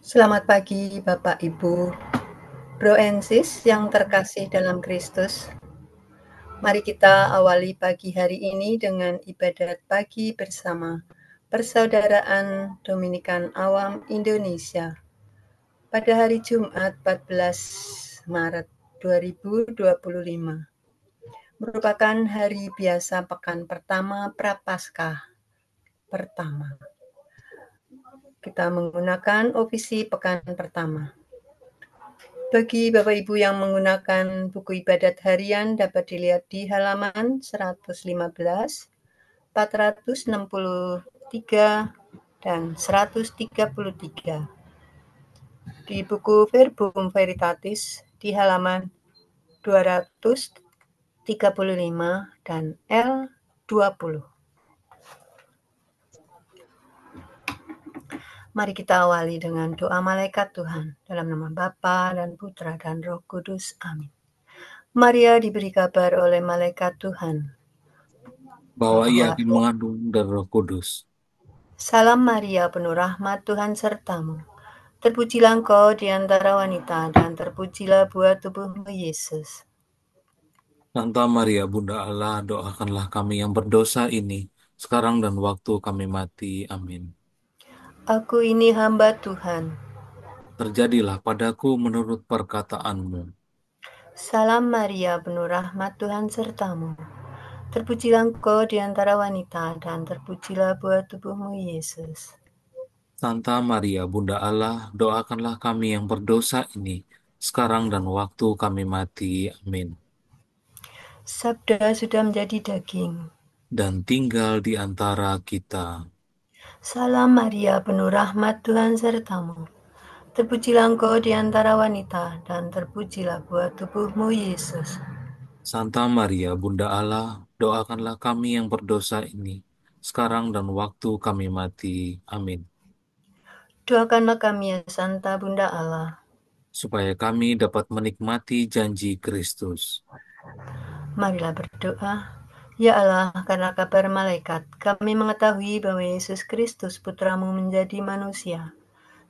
Selamat pagi Bapak Ibu, Bro and Sis yang terkasih dalam Kristus. Mari kita awali pagi hari ini dengan ibadat pagi bersama Persaudaraan Dominikan Awam Indonesia pada hari Jumat 14 Maret 2025. Merupakan hari biasa pekan pertama Prapaskah pertama. Kita menggunakan ofisi pekan pertama. Bagi Bapak Ibu yang menggunakan buku ibadat harian dapat dilihat di halaman 115, 463, dan 133. Di buku Verbum Veritatis di halaman 235 dan L20. Mari kita awali dengan doa malaikat Tuhan dalam nama Bapa dan Putra dan Roh Kudus. Amin. Maria diberi kabar oleh malaikat Tuhan bahwa ia bahwa akan mengandung dari Roh Kudus. Salam Maria, penuh rahmat Tuhan sertamu. Terpujilah engkau di antara wanita dan terpujilah buah tubuhmu Yesus. Santa Maria, Bunda Allah, doakanlah kami yang berdosa ini, sekarang dan waktu kami mati. Amin. Aku ini hamba Tuhan. Terjadilah padaku menurut perkataanmu. Salam Maria, penuh rahmat Tuhan sertamu. Terpujilah engkau di antara wanita dan terpujilah buah tubuhmu Yesus. Santa Maria, Bunda Allah, doakanlah kami yang berdosa ini, sekarang dan waktu kami mati. Amin. Sabda sudah menjadi daging. Dan tinggal di antara kita. Salam Maria, penuh rahmat Tuhan sertamu. Terpujilah engkau di antara wanita dan terpujilah buah tubuhmu Yesus. Santa Maria, Bunda Allah, doakanlah kami yang berdosa ini, sekarang dan waktu kami mati. Amin. Doakanlah kami ya Santa Bunda Allah, Supaya kami dapat menikmati janji Kristus. marilah berdoa. Ya Allah, karena kabar malaikat, kami mengetahui bahwa Yesus Kristus Putramu menjadi manusia.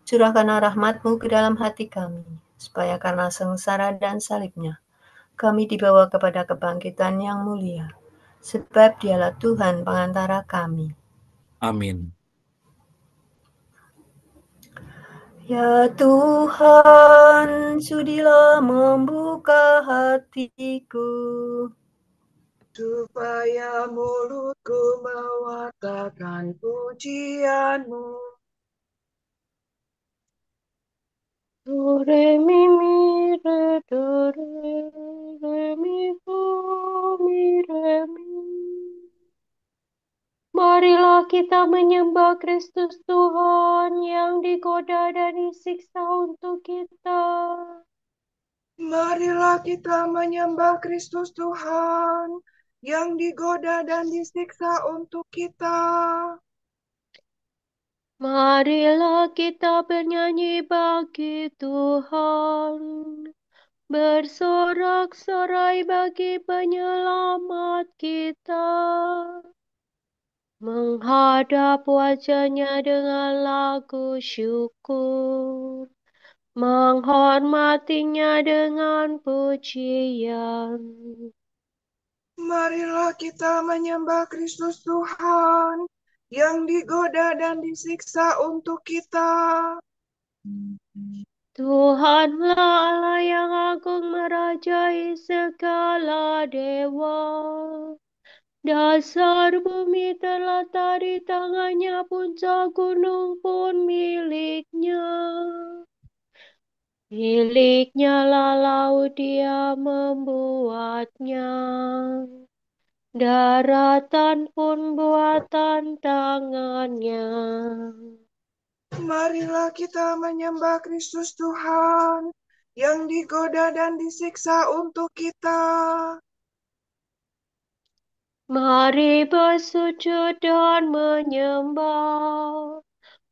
Curahkanlah rahmat-Mu ke dalam hati kami, supaya karena sengsara dan salibnya, kami dibawa kepada kebangkitan yang mulia. Sebab dialah Tuhan pengantara kami. Amin. Ya Tuhan, sudilah membuka hatiku, supaya mulutku mewartakan pujianmu. Do, re, mi, mi, re, do, re, mi, fa, mi, re, mi. Marilah kita menyembah Kristus Tuhan yang digoda dan disiksa untuk kita. Marilah kita menyembah Kristus Tuhan yang digoda dan disiksa untuk kita. Marilah kita bernyanyi bagi Tuhan, bersorak-sorai bagi penyelamat kita. Menghadap wajahnya dengan lagu syukur, menghormatinya dengan pujian. Marilah kita menyembah Kristus Tuhan yang digoda dan disiksa untuk kita. Tuhanlah Allah yang agung merajai segala dewa. Dasar bumi terletak di tangannya, puncak gunung pun miliknya. Miliknya lah laut, dia membuatnya. Daratan pun buatan tangannya. Marilah kita menyembah Kristus Tuhan yang digoda dan disiksa untuk kita. Mari bersujud dan menyembah,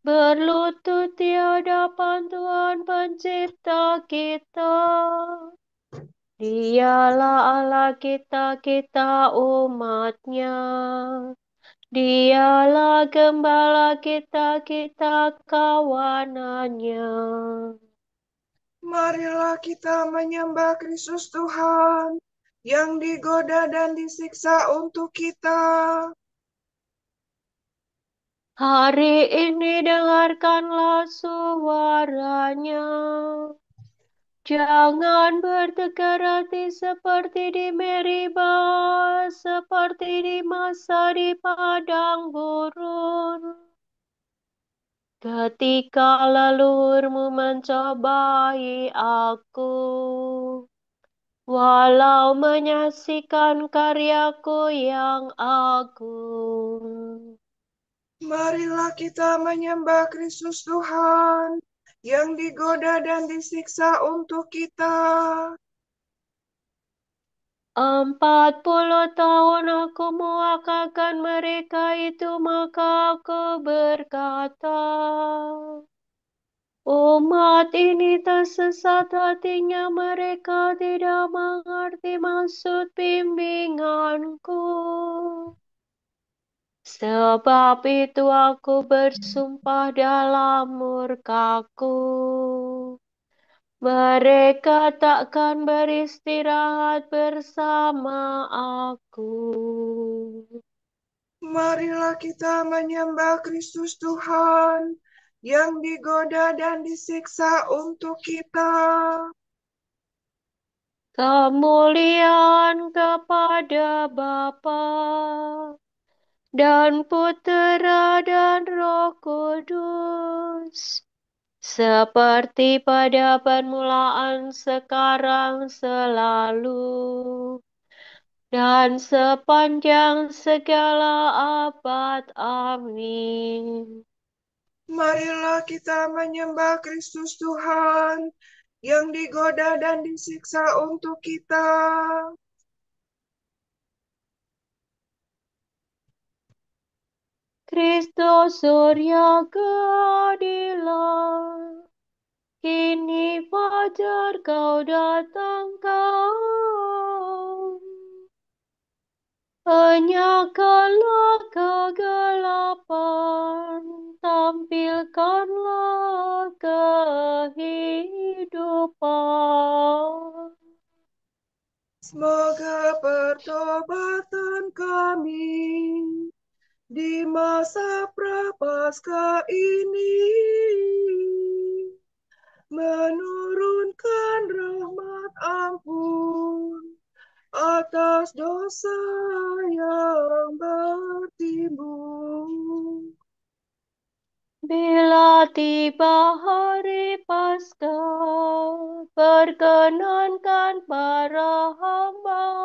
berlutut di hadapan Tuhan Pencipta kita. Dialah Allah kita, kita umatnya, Dialah gembala kita kawanannya. Marilah kita menyembah Kristus Tuhan yang digoda dan disiksa untuk kita. Hari ini dengarkanlah suaranya. Jangan bertekar hati seperti di Meribah, seperti di masa di padang gurun. Ketika leluhurmu mencobai aku, walau menyaksikan karyaku yang agung. Marilah kita menyembah Kristus Tuhan yang digoda dan disiksa untuk kita. 40 tahun aku mewakilkan mereka itu, maka aku berkata, umat ini tersesat hatinya, mereka tidak mengerti maksud bimbinganku. Sebab itu aku bersumpah dalam murkaku, mereka takkan beristirahat bersama aku. Marilah kita menyembah Kristus Tuhan yang digoda dan disiksa untuk kita. Kemuliaan kepada Bapa dan Putera dan Roh Kudus, seperti pada permulaan, sekarang, selalu, dan sepanjang segala abad. Amin. Marilah kita menyembah Kristus Tuhan yang digoda dan disiksa untuk kita. Kristus Surya keadilan, kini fajar kau datangkan. Enyahkanlah kegelapan, tampilkanlah kehidupan. Semoga pertobatan kami di masa prapaskah ini menurunkan rahmat ampun atas dosa yang bertimbun. Bila tiba hari Paskah, perkenankan para hamba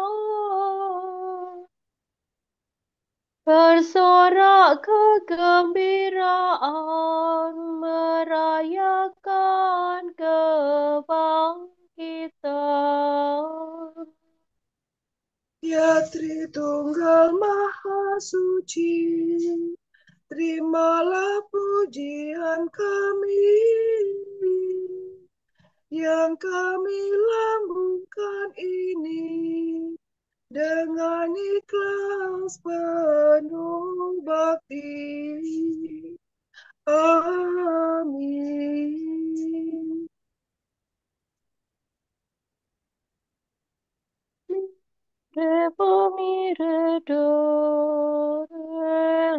bersorak kegembiraan, merayakan kebangkitan. Ya Tritunggal Maha Suci, terimalah pujian kami yang kami lambungkan ini dengan ikhlas penuh bakti. Amin. Repo miredor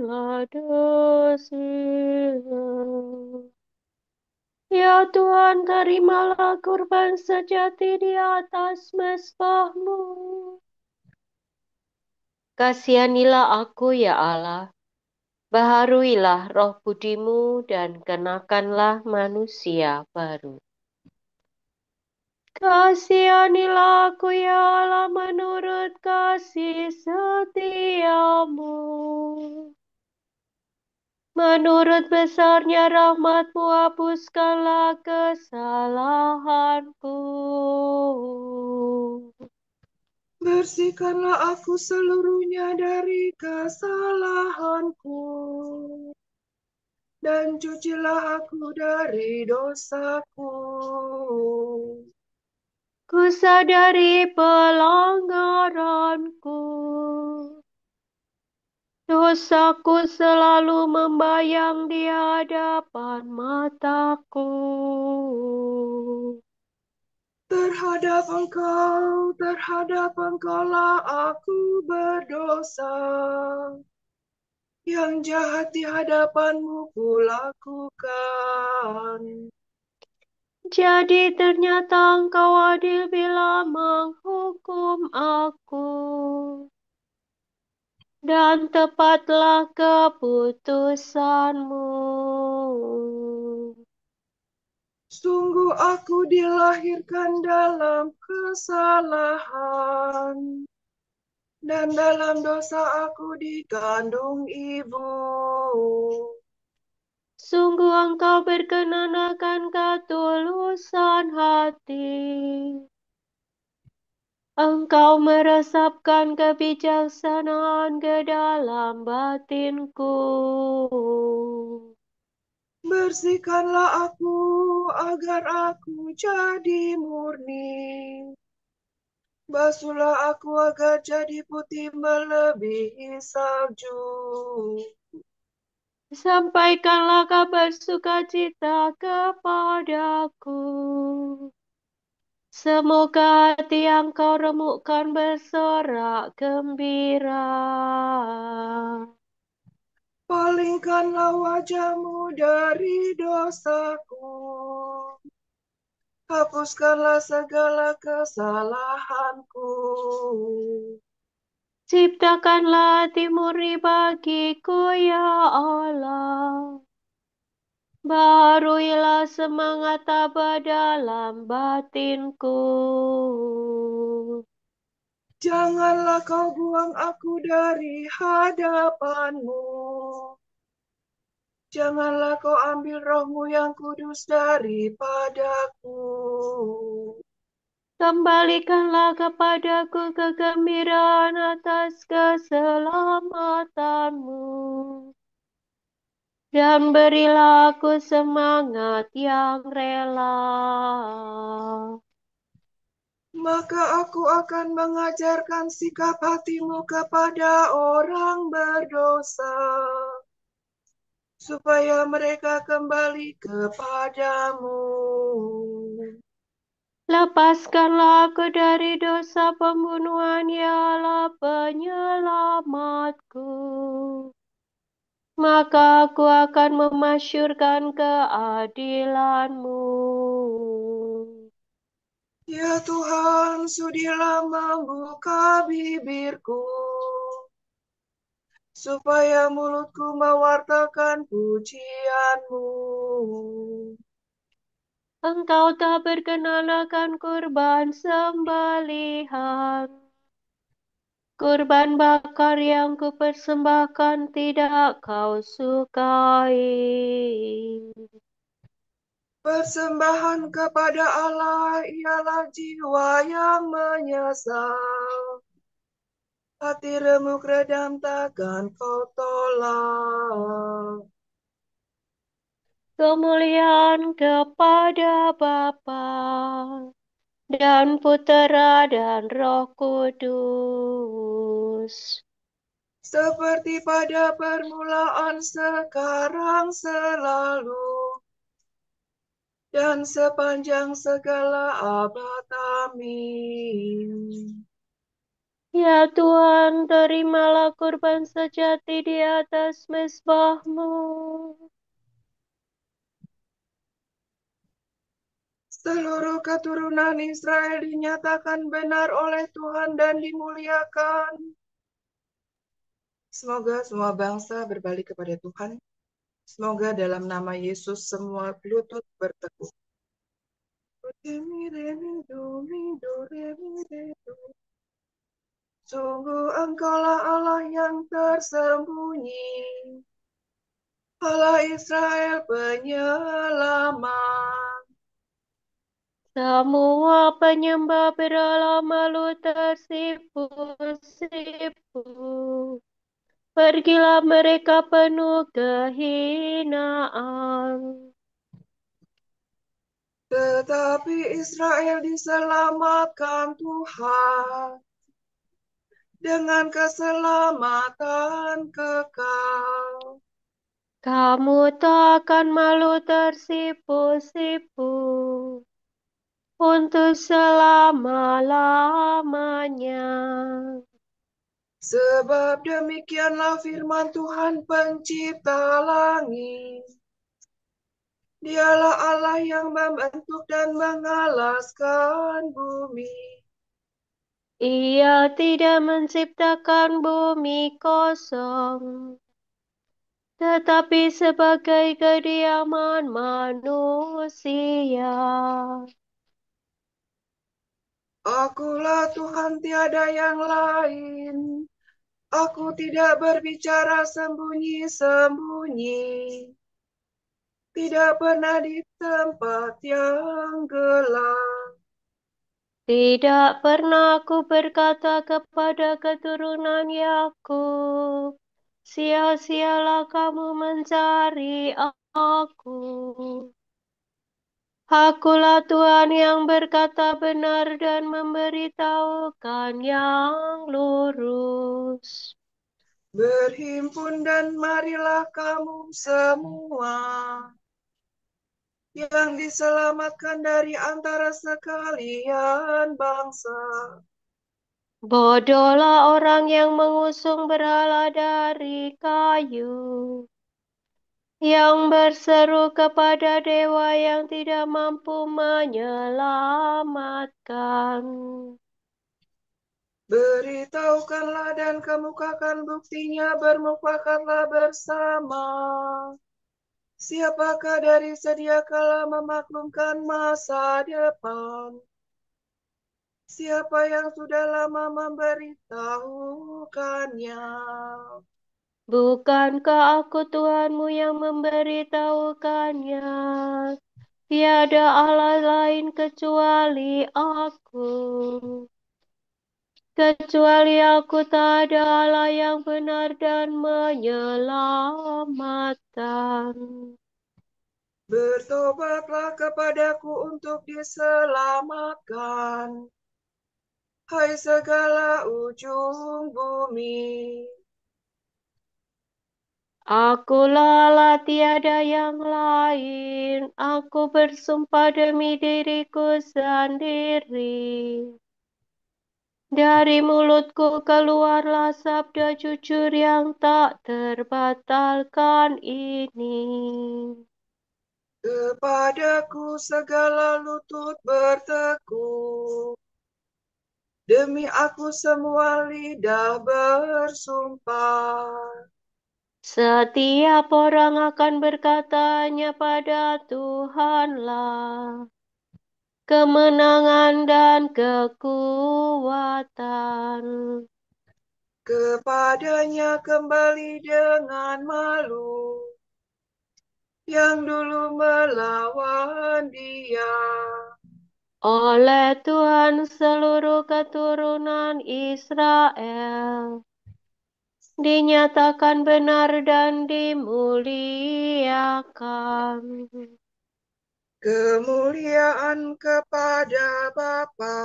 la dosira. Ya Tuhan, terimalah kurban sejati di atas mezbahmu. Kasihanilah aku, ya Allah. Baharuilah roh budimu dan kenakanlah manusia baru. Kasihanilah aku, ya Allah, menurut kasih setiamu. Menurut besarnya rahmatmu, hapuskanlah kesalahanku. Bersihkanlah aku seluruhnya dari kesalahanku, dan cucilah aku dari dosaku. Ku sadari pelanggaranku. dosaku selalu membayang di hadapan mataku. Terhadap Engkaulah aku berdosa. Yang jahat di hadapan-Mu kulakukan. Jadi ternyata Engkau adil bila menghukum aku, dan tepatlah keputusan-Mu. Sungguh aku dilahirkan dalam kesalahan, dan dalam dosa aku dikandung ibu. Sungguh Engkau berkenan akan ketulusan hati. Engkau meresapkan kebijaksanaan ke dalam batinku. Bersihkanlah aku agar aku jadi murni. Basuhlah aku agar jadi putih melebihi salju. Sampaikanlah kabar sukacita kepadaku. Semoga hati yang kau remukkan bersorak gembira. Palingkanlah wajah-Mu dari dosaku. Hapuskanlah segala kesalahanku. Ciptakanlah hati murni bagiku, ya Allah. Baharuilah semangat tabah dalam batinku. Janganlah Kau buang aku dari hadapan-Mu. Janganlah Kau ambil Roh-Mu yang kudus daripadaku. Kembalikanlah kepadaku kegembiraan atas keselamatanmu. Dan berilah aku semangat yang rela. Maka aku akan mengajarkan sikap hati-Mu kepada orang berdosa, supaya mereka kembali kepadamu. Lepaskanlah aku dari dosa pembunuhan, ya Allah penyelamatku. Maka aku akan memasyurkan keadilan-Mu. Ya Tuhan, sudilah membuka bibirku, supaya mulutku mewartakan pujian-Mu. Engkau tak berkenan akan kurban sembelihan. Kurban bakar yang kupersembahkan tidak kau sukai. Persembahan kepada Allah ialah jiwa yang menyesal. Hati remuk redam takkan Kau tolak. Kemuliaan kepada Bapa dan Putera dan Roh Kudus. Seperti pada permulaan, sekarang, selalu, dan sepanjang segala abad. Amin. Ya Tuhan, terimalah kurban sejati di atas mezbah-Mu. Seluruh keturunan Israel dinyatakan benar oleh Tuhan dan dimuliakan. Semoga semua bangsa berbalik kepada Tuhan. Semoga dalam nama Yesus semua lutut bertekuk. Sungguh Engkaulah Allah yang tersembunyi, Allah Israel penyelamat. Semua penyembah berhala malu tersipu-sipu. Pergilah mereka penuh kehinaan. Tetapi Israel diselamatkan Tuhan. dengan keselamatan kekal. Kamu tak akan malu tersipu-sipu untuk selama-lamanya. Sebab demikianlah firman Tuhan pencipta langit. Dialah Allah yang membentuk dan mengalaskan bumi. Ia tidak menciptakan bumi kosong, tetapi sebagai kediaman manusia. Akulah Tuhan, tiada yang lain. Aku tidak berbicara sembunyi-sembunyi. Tidak pernah di tempat yang gelap. Tidak pernah aku berkata kepada keturunan Yakub, sia-sialah kamu mencari aku. Akulah Tuhan yang berkata benar dan memberitahukan yang lurus. Berhimpun dan marilah kamu semua yang diselamatkan dari antara sekalian bangsa. Bodohlah orang yang mengusung berhala dari kayu, yang berseru kepada dewa yang tidak mampu menyelamatkan. Beritahukanlah dan kemukakan buktinya, bermufakatlah bersama. Siapakah dari sedia kala memaklumkan masa depan? Siapa yang sudah lama memberitahukannya? Bukankah aku Tuhanmu yang memberitahukannya? Tiada Allah lain kecuali aku. Kecuali aku tak ada Allah yang benar dan menyelamatkan. Bertobatlah kepadaku untuk diselamatkan, hai segala ujung bumi. Akulah Allah, tiada yang lain. Aku bersumpah demi diriku sendiri. Dari mulutku keluarlah sabda jujur yang tak terbatalkan ini. Kepadaku segala lutut bertekuk, demi aku semua lidah bersumpah. Setiap orang akan berkatanya pada Tuhanlah kemenangan dan kekuatan. Kepadanya kembali dengan malu, yang dulu melawan dia. Oleh Tuhan seluruh keturunan Israel dinyatakan benar dan dimuliakan. Kemuliaan kepada Bapa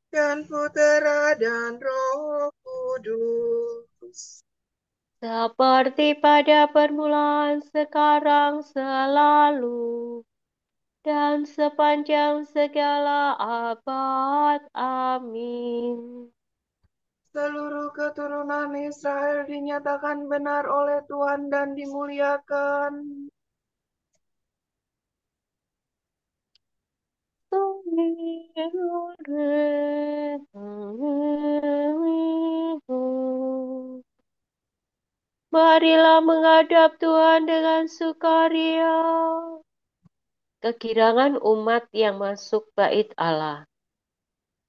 dan Putera dan Roh Kudus. Seperti pada permulaan, sekarang, selalu, dan sepanjang segala abad. Amin. Seluruh keturunan Israel dinyatakan benar oleh Tuhan dan dimuliakan. Marilah menghadap Tuhan dengan sukaria. Kegirangan umat yang masuk bait Allah.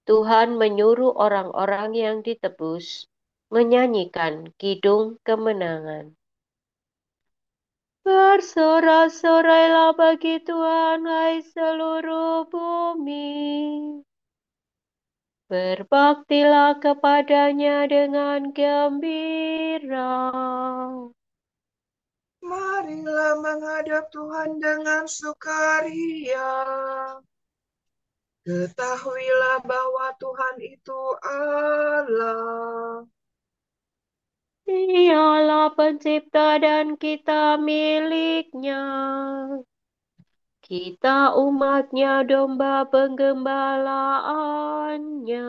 Tuhan menyuruh orang-orang yang ditebus menyanyikan kidung kemenangan. Bersorak-sorailah bagi Tuhan, hai seluruh bumi. Berbaktilah kepadanya dengan gembira. Marilah menghadap Tuhan dengan sukaria. Ketahuilah bahwa Tuhan itu Allah. Dialah pencipta dan kita miliknya. Kita umatnya, domba penggembalaannya.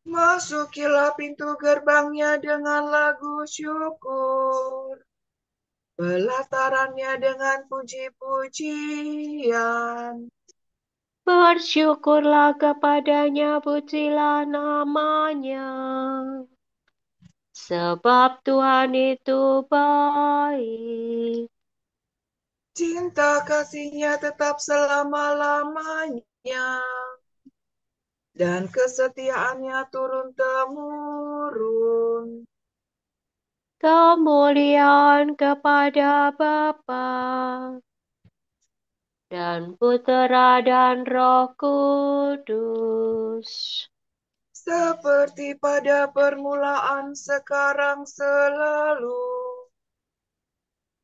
Masukilah pintu gerbangnya dengan lagu syukur. Pelatarannya dengan puji-pujian. Bersyukurlah kepadanya, pujilah namanya. Sebab Tuhan itu baik. Cinta kasihnya tetap selama-lamanya. Dan kesetiaannya turun-temurun. Kemuliaan kepada Bapa dan Putera dan Roh Kudus. Seperti pada permulaan, sekarang, selalu.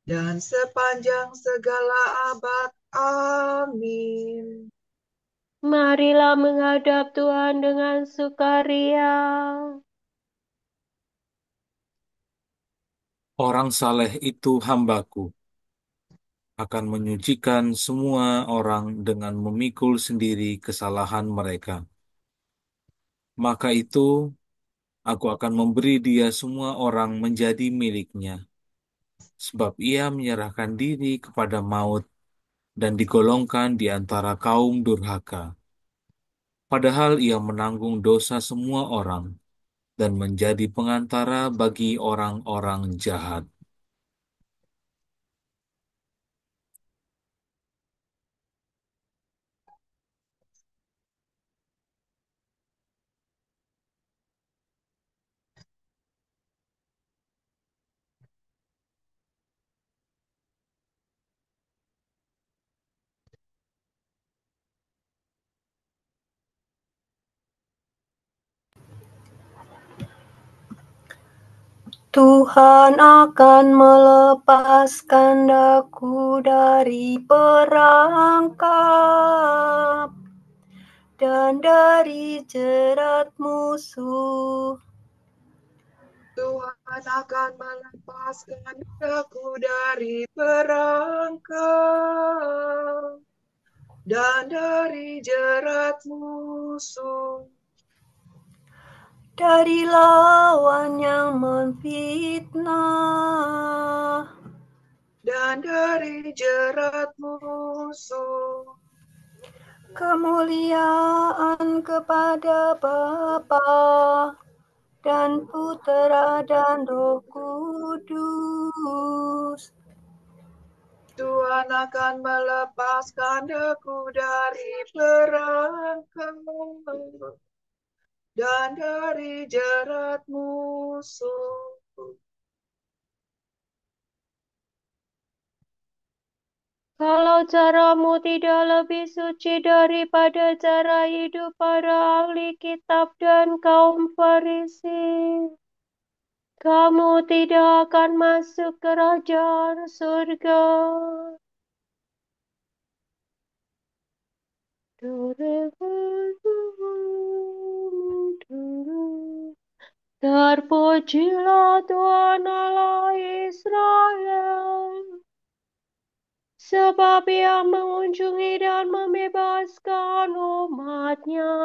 Dan sepanjang segala abad. Amin. Marilah menghadap Tuhan dengan sukaria. Orang saleh itu hambaku, akan menyucikan semua orang dengan memikul sendiri kesalahan mereka. Maka itu, aku akan memberi dia semua orang menjadi miliknya, sebab ia menyerahkan diri kepada maut dan digolongkan di antara kaum durhaka. Padahal ia menanggung dosa semua orang dan menjadi pengantara bagi orang-orang jahat. Tuhan akan melepaskan daku dari perangkap dan dari jerat musuh. Tuhan akan melepaskan aku dari perangkap dan dari jerat musuh. Dari lawan yang memfitnah Dan dari jerat musuh. kemuliaan kepada Bapa dan Putera dan Roh Kudus. Tuhan akan melepaskan aku dari perangkap dan dari jerat musuh. Kalau caramu tidak lebih suci daripada cara hidup para ahli kitab dan kaum Farisi, kamu tidak akan masuk kerajaan surga. Terpujilah Tuhan Allah Israel, sebab Ia mengunjungi dan membebaskan umat-Nya.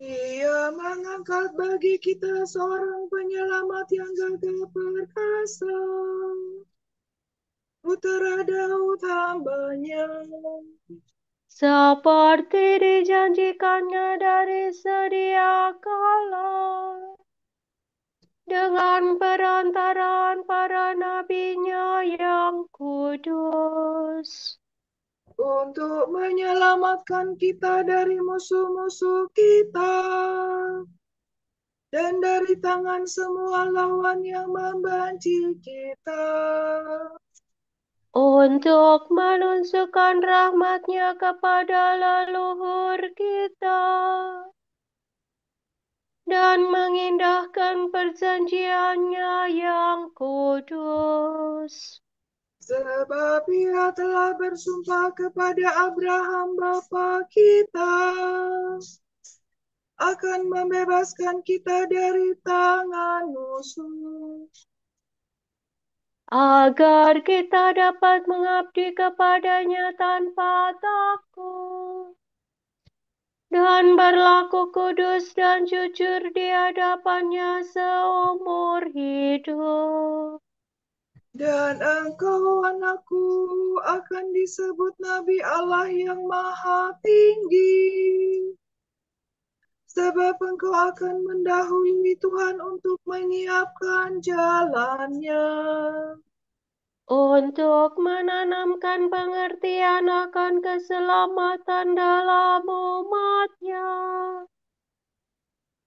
Ia mengangkat bagi kita seorang penyelamat yang gagah perkasa, Putera Daud hamba-Nya. Seperti dijanjikannya dari sedia kala, dengan perantaraan para nabi-Nya yang kudus. Untuk menyelamatkan kita dari musuh-musuh kita dan dari tangan semua lawan yang membenci kita. Untuk menunjukkan rahmat-Nya kepada leluhur kita dan mengindahkan perjanjian-Nya yang kudus. Sebab Ia telah bersumpah kepada Abraham bapa kita akan membebaskan kita dari tangan musuh, agar kita dapat mengabdi kepadanya tanpa takut dan berlaku kudus dan jujur di hadapannya seumur hidup. dan engkau, anakku, akan disebut Nabi Allah yang Maha Tinggi. Sebab engkau akan mendahului Tuhan untuk menyiapkan jalannya, Untuk menanamkan pengertian akan keselamatan dalam umatnya,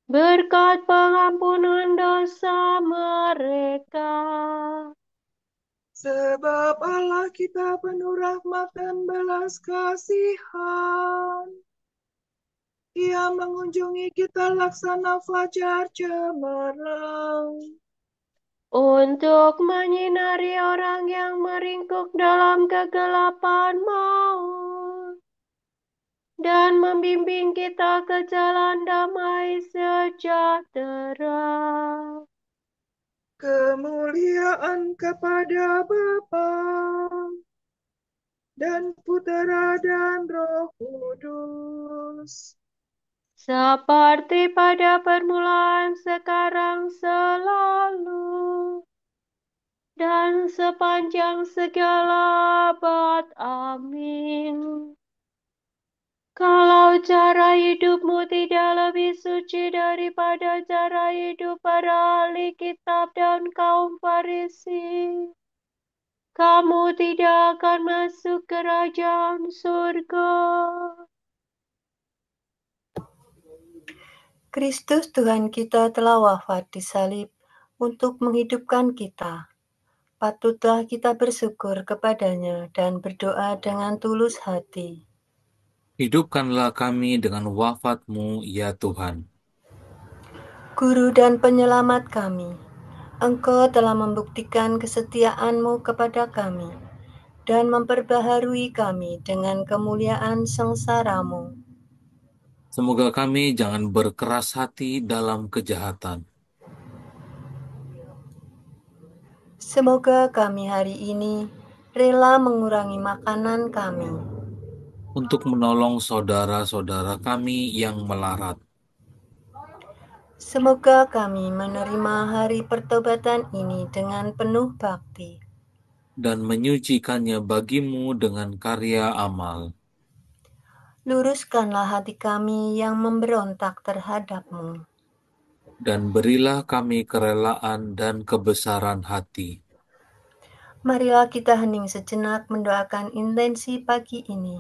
berkat pengampunan dosa mereka. sebab Allah kita penuh rahmat dan belas kasihan. Ia mengunjungi kita laksana fajar cemerlang, Untuk menyinari orang yang meringkuk dalam kegelapan maut, dan membimbing kita ke jalan damai sejahtera. kemuliaan kepada Bapa dan Putera dan Roh Kudus, Seperti pada permulaan, sekarang, selalu, dan sepanjang segala abad. Amin. Kalau cara hidupmu tidak lebih suci daripada cara hidup para ahli kitab dan kaum Farisi, kamu tidak akan masuk kerajaan surga. Kristus Tuhan kita telah wafat di salib untuk menghidupkan kita. Patutlah kita bersyukur kepadanya dan berdoa dengan tulus hati. Hidupkanlah kami dengan wafat-Mu, ya Tuhan. Guru dan penyelamat kami, Engkau telah membuktikan kesetiaan-Mu kepada kami dan memperbaharui kami dengan kemuliaan sengsara-Mu. Semoga kami jangan berkeras hati dalam kejahatan, Semoga kami hari ini rela mengurangi makanan kami, untuk menolong saudara-saudara kami yang melarat, semoga kami menerima hari pertobatan ini dengan penuh bakti. dan menyucikannya bagimu dengan karya amal. Luruskanlah hati kami yang memberontak terhadap-Mu. Dan berilah kami kerelaan dan kebesaran hati, Marilah kita hening sejenak mendoakan intensi pagi ini.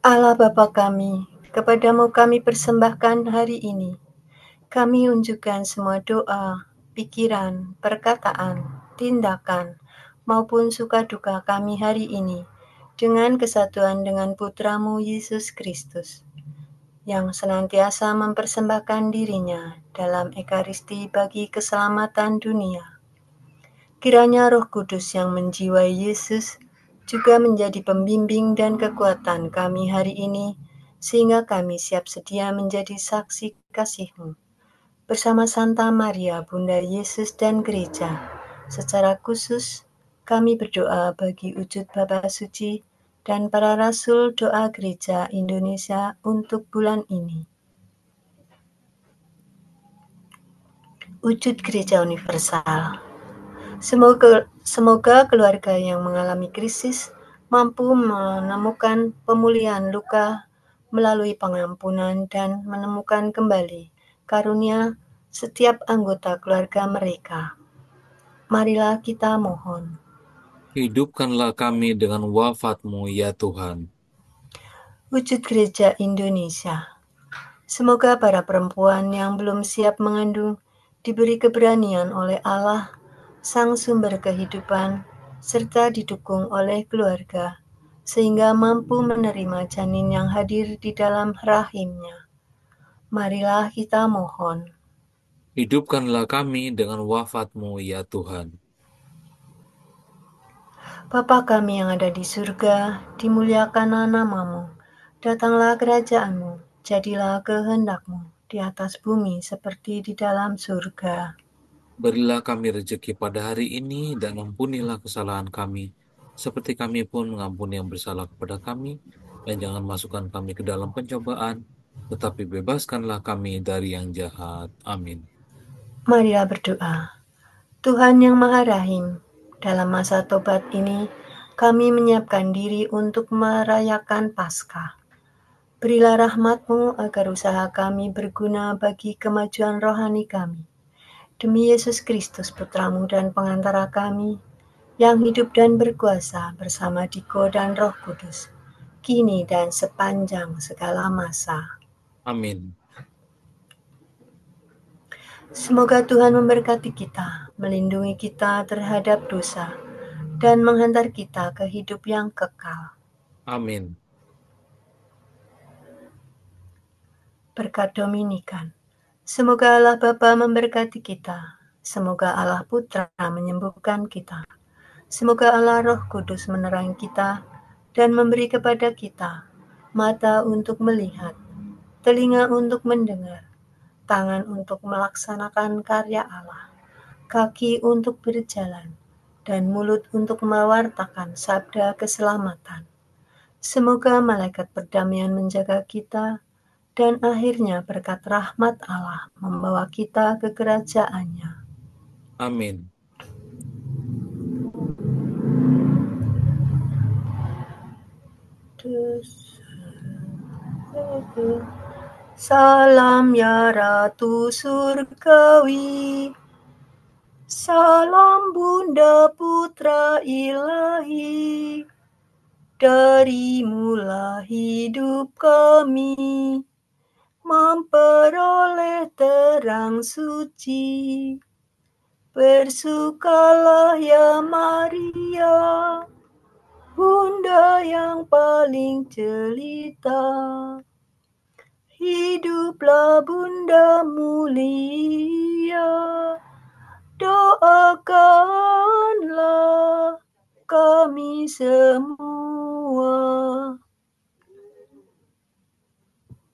Allah Bapa kami, kepadamu kami persembahkan hari ini. Kami unjukkan semua doa, pikiran, perkataan, tindakan, maupun suka duka kami hari ini dengan kesatuan dengan Putramu Yesus Kristus, yang senantiasa mempersembahkan dirinya dalam Ekaristi bagi keselamatan dunia. Kiranya Roh Kudus yang menjiwai Yesus juga menjadi pembimbing dan kekuatan kami hari ini, sehingga kami siap sedia menjadi saksi kasih-Mu. Bersama Santa Maria, Bunda Yesus dan Gereja, secara khusus kami berdoa bagi wujud Bapa Suci dan para Rasul Doa Gereja Indonesia untuk bulan ini. Wujud Gereja Universal. Semoga keluarga yang mengalami krisis mampu menemukan pemulihan luka melalui pengampunan dan menemukan kembali karunia setiap anggota keluarga mereka. Marilah kita mohon. Hidupkanlah kami dengan wafat-Mu, ya Tuhan. Wujud Gereja Indonesia. Semoga para perempuan yang belum siap mengandung diberi keberanian oleh Allah, Sang Sumber Kehidupan, serta didukung oleh keluarga, sehingga mampu menerima janin yang hadir di dalam rahimnya. Marilah kita mohon. Hidupkanlah kami dengan wafat-Mu, ya Tuhan. Bapa kami yang ada di surga, dimuliakanlah nama-Mu. Datanglah kerajaan-Mu, jadilah kehendak-Mu di atas bumi seperti di dalam surga. Berilah kami rezeki pada hari ini dan ampunilah kesalahan kami, seperti kami pun mengampuni yang bersalah kepada kami. Dan jangan masukkan kami ke dalam pencobaan, tetapi bebaskanlah kami dari yang jahat. Amin. Marilah berdoa. Tuhan yang Maha Rahim, dalam masa tobat ini, kami menyiapkan diri untuk merayakan Paskah. Berilah rahmat-Mu agar usaha kami berguna bagi kemajuan rohani kami. Demi Yesus Kristus, Putra-Mu dan pengantara kami, yang hidup dan berkuasa bersama Diko dan Roh Kudus, kini dan sepanjang segala masa. Amin. Semoga Tuhan memberkati kita, melindungi kita terhadap dosa, dan menghantar kita ke hidup yang kekal. Amin. Berkat Dominikan. Semoga Allah Bapa memberkati kita. Semoga Allah Putra menyembuhkan kita. Semoga Allah Roh Kudus menerangi kita dan memberi kepada kita mata untuk melihat, telinga untuk mendengar, tangan untuk melaksanakan karya Allah, kaki untuk berjalan, dan mulut untuk mewartakan sabda keselamatan. Semoga malaikat perdamaian menjaga kita, dan akhirnya berkat rahmat Allah membawa kita ke kerajaan-Nya. Amin. Salam ya Ratu Surgawi, salam Bunda Putra Ilahi, darimulah hidup kami, memperoleh terang suci. Bersukalah ya Maria, Bunda yang paling jelita. Hiduplah Bunda mulia, doakanlah kami semua.